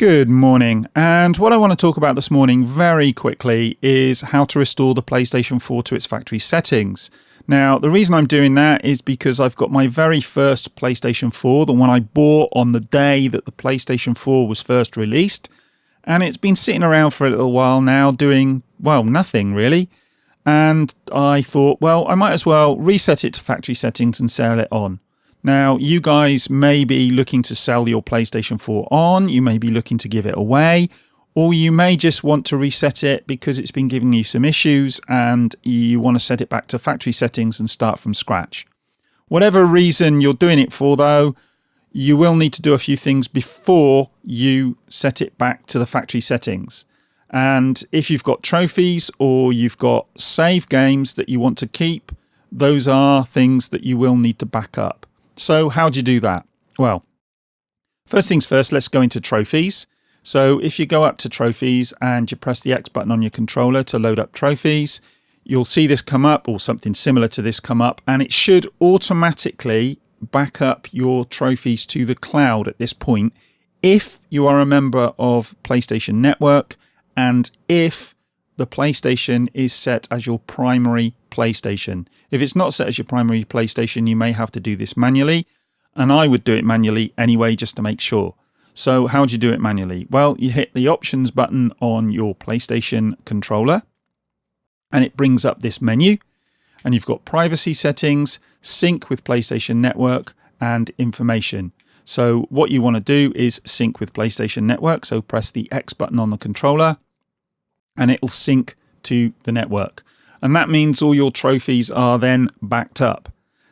Good morning, and what I want to talk about this morning very quickly is how to restore the PlayStation 4 to its factory settings. Now, the reason I'm doing that is because I've got my very first PlayStation 4, the one I bought on the day that the PlayStation 4 was first released, and it's been sitting around for a little while now doing, well, nothing really. And I thought, well, I might as well reset it to factory settings and sell it on. Now, you guys may be looking to sell your PlayStation 4 on, you may be looking to give it away, or you may just want to reset it because it's been giving you some issues and you want to set it back to factory settings and start from scratch. Whatever reason you're doing it for though, you will need to do a few things before you set it back to the factory settings. And if you've got trophies or you've got save games that you want to keep, those are things that you will need to back up. So how do you do that? Well, first things first, let's go into trophies. So if you go up to trophies and you press the X button on your controller to load up trophies, you'll see this come up or something similar to this come up, and it should automatically back up your trophies to the cloud at this point if you are a member of PlayStation Network and if the PlayStation is set as your primary PlayStation. If it's not set as your primary PlayStation, you may have to do this manually, and I would do it manually anyway just to make sure. So how do you do it manually? Well, you hit the options button on your PlayStation controller and it brings up this menu, and you've got privacy settings, sync with PlayStation Network, and information. So what you want to do is sync with PlayStation Network, so press the X button on the controller and it'll sync to the network. And that means all your trophies are then backed up.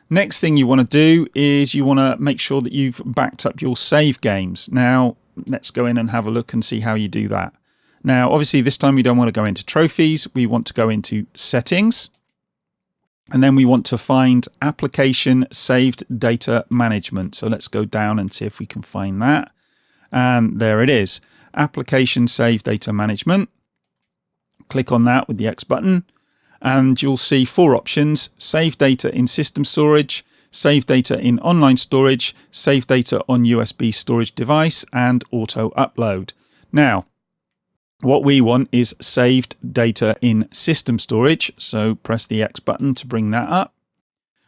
Next thing you want to do is you want to make sure that you've backed up your save games. Now, let's go in and have a look and see how you do that. Now, obviously, this time we don't want to go into trophies. We want to go into settings. And then we want to find application saved data management. So let's go down and see if we can find that. And there it is. Application saved data management. Click on that with the X button. And you'll see four options: save data in system storage, save data in online storage, save data on USB storage device, and auto upload. Now, what we want is saved data in system storage. So press the X button to bring that up.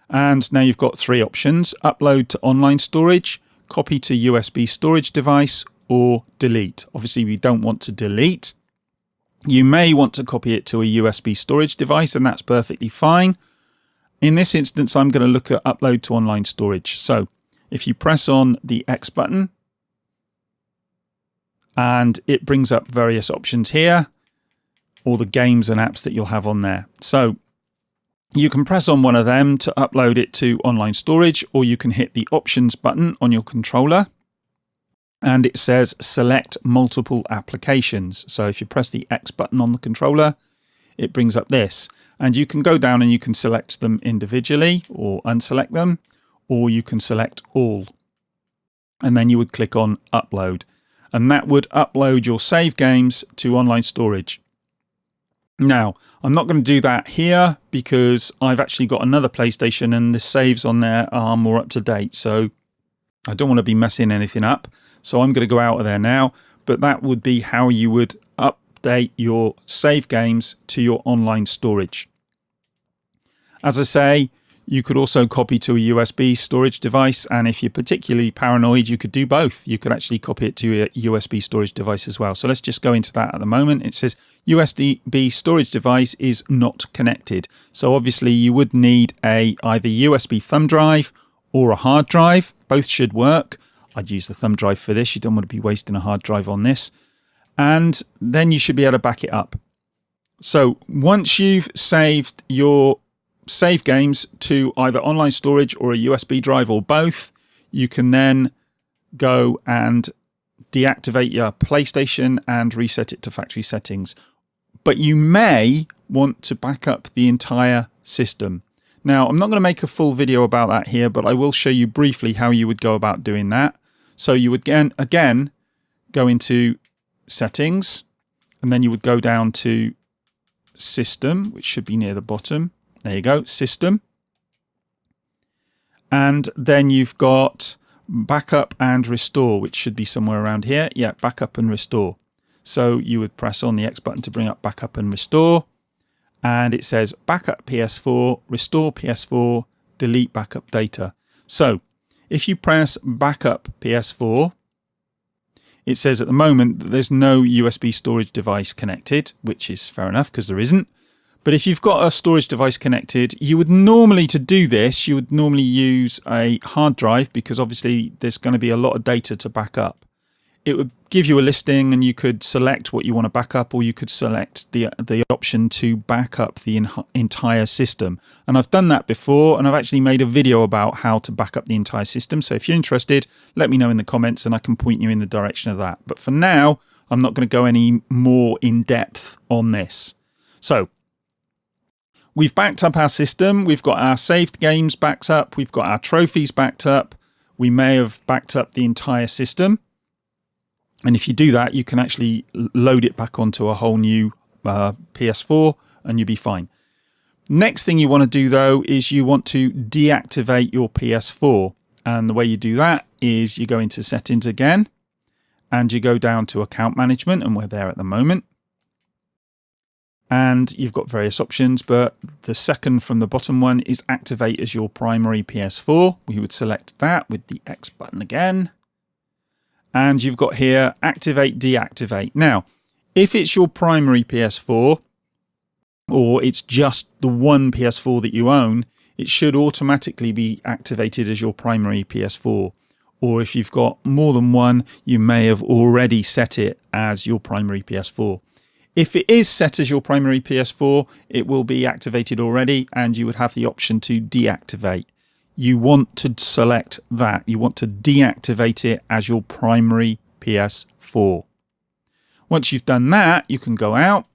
And now you've got three options: upload to online storage, copy to USB storage device, or delete. Obviously, we don't want to delete. You may want to copy it to a USB storage device, and that's perfectly fine. In this instance, I'm going to look at upload to online storage. So if you press on the X button, and it brings up various options here, all the games and apps that you'll have on there. So you can press on one of them to upload it to online storage, or you can hit the options button on your controller. And it says select multiple applications. So if you press the X button on the controller, it brings up this. And you can go down and you can select them individually or unselect them, or you can select all. And then you would click on upload. And that would upload your save games to online storage. Now, I'm not going to do that here because I've actually got another PlayStation and the saves on there are more up to date. So I don't want to be messing anything up. So I'm going to go out of there now, but that would be how you would update your save games to your online storage. As I say, you could also copy to a USB storage device, and if you're particularly paranoid, you could do both. You could actually copy it to a USB storage device as well. So let's just go into that at the moment. It says USB storage device is not connected. So obviously you would need either USB thumb drive or a hard drive. Both should work. I'd use the thumb drive for this. You don't want to be wasting a hard drive on this. And then you should be able to back it up. So once you've saved your save games to either online storage or a USB drive or both, you can then go and deactivate your PlayStation and reset it to factory settings. But you may want to back up the entire system. Now, I'm not going to make a full video about that here, but I will show you briefly how you would go about doing that. So you would again go into settings, and then you would go down to system, which should be near the bottom. There you go, system. And then you've got backup and restore, which should be somewhere around here. Yeah, backup and restore. So you would press on the X button to bring up backup and restore. And it says backup PS4, restore PS4, delete backup data. So if you press backup PS4, it says at the moment that there's no USB storage device connected, which is fair enough because there isn't. But if you've got a storage device connected, you would normally, to do this, you would normally use a hard drive because obviously there's going to be a lot of data to back up. It would give you a listing and you could select what you want to back up, or you could select the option to back up the entire system. And I've done that before, and I've actually made a video about how to back up the entire system. So if you're interested, let me know in the comments and I can point you in the direction of that. But for now, I'm not going to go any more in depth on this. So we've backed up our system. We've got our saved games backed up. We've got our trophies backed up. We may have backed up the entire system. And if you do that, you can actually load it back onto a whole new PS4 and you'll be fine. Next thing you want to do, though, is you want to deactivate your PS4. And the way you do that is you go into settings again and you go down to account management, and we're there at the moment. And you've got various options, but the second from the bottom one is activate as your primary PS4. We would select that with the X button again. And you've got here activate, deactivate. Now, if it's your primary PS4 or it's just the one PS4 that you own, it should automatically be activated as your primary PS4. Or if you've got more than one, you may have already set it as your primary PS4. If it is set as your primary PS4, it will be activated already and you would have the option to deactivate. You want to select that. You want to deactivate it as your primary PS4. Once you've done that, you can go out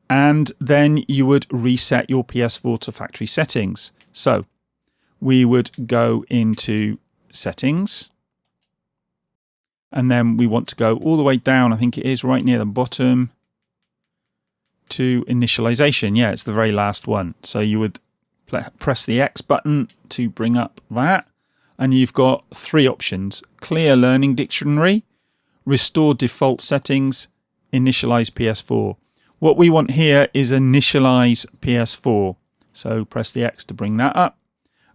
and then you would reset your PS4 to factory settings. So we would go into settings and then we want to go all the way down. I think it is right near the bottom to initialization. Yeah, it's the very last one. So you would press the X button to bring up that, and you've got three options: clear learning dictionary, restore default settings, initialize PS4. What we want here is initialize PS4. So press the X to bring that up,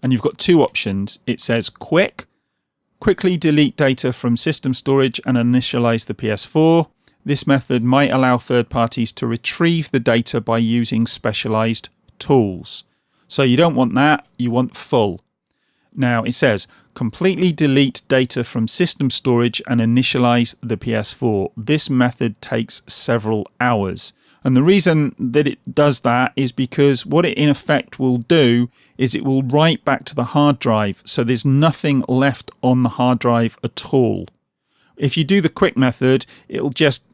and you've got two options. It says quickly delete data from system storage and initialize the PS4. This method might allow third parties to retrieve the data by using specialized tools. So you don't want that, you want full. Now it says completely delete data from system storage and initialize the PS4. This method takes several hours. And the reason that it does that is because what it in effect will do is it will write back to the hard drive. So there's nothing left on the hard drive at all. If you do the quick method, it'll just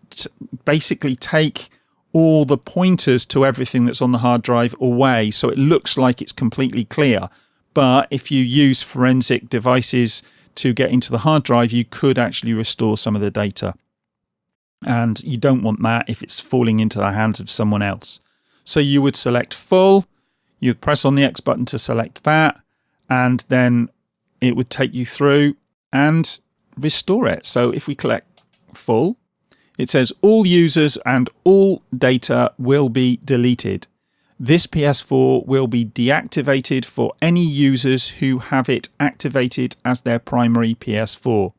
basically take all the pointers to everything that's on the hard drive away, so it looks like it's completely clear. But if you use forensic devices to get into the hard drive, you could actually restore some of the data. And you don't want that if it's falling into the hands of someone else. So you would select full, you'd press on the X button to select that, and then it would take you through and restore it. So if we click full, it says all users and all data will be deleted. This PS4 will be deactivated for any users who have it activated as their primary PS4.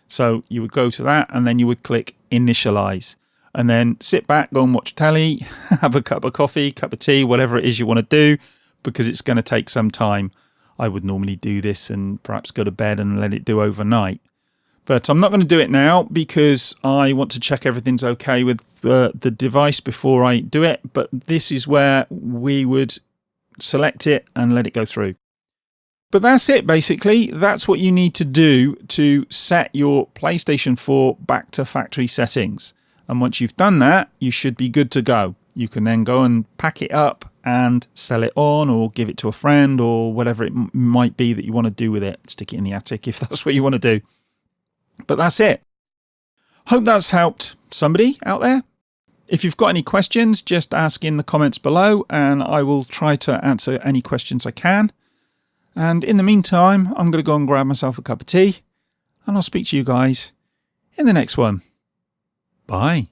So you would go to that and then you would click initialize and then sit back, go and watch telly, have a cup of coffee, cup of tea, whatever it is you want to do, because it's going to take some time. I would normally do this and perhaps go to bed and let it do overnight. But I'm not going to do it now because I want to check everything's okay with the device before I do it. But this is where we would select it and let it go through. But that's it, basically. That's what you need to do to set your PlayStation 4 back to factory settings. And once you've done that, you should be good to go. You can then go and pack it up and sell it on or give it to a friend or whatever it might be that you want to do with it. Stick it in the attic if that's what you want to do. But that's it. Hope that's helped somebody out there. If you've got any questions, just ask in the comments below and I will try to answer any questions I can. And in the meantime, I'm going to go and grab myself a cup of tea, and I'll speak to you guys in the next one. Bye.